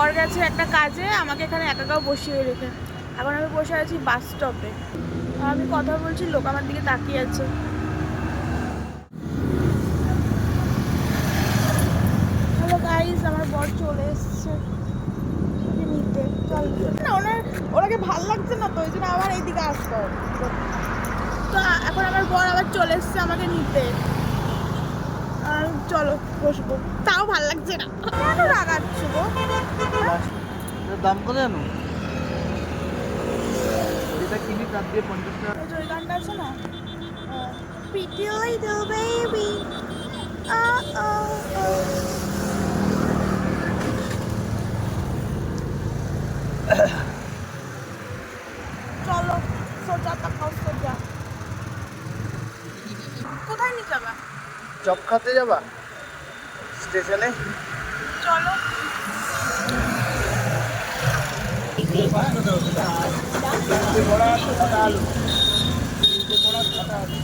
বর গেছে একটা কাজে, আমাকে এখানে একা একা বসিয়ে রেখে। এখন আমি বসে আছি বাস স্টপে, আমি কথা বলছি, লোক আমার দিকে তাকিয়ে আছে। হ্যালো গাইস, আমার বর চলে এসছে নিতে। চল না, ওনাকে ভাল লাগছে না তো, ওই জন্য আবার এইদিকে আসতে হবে। তো এখন আমার বর আবার চলে এসছে আমাকে নিতে। আর চলো বসবো, তাও ভাল লাগছে না। কেন রাগাচ্ছ গো? দাম কত জানো? এটা কিনি তার দিয়ে 50 টাকা। ওই যে ওই গানটা আছে না, Pretty little baby, oh oh oh. চলো সোজা তাকাও সোজা। কোথায় নিয়ে যাবা? চপ খাতে যাবা স্টেশনে? চলো। বড়া সাদা আলু, বড়া সাদা আলু।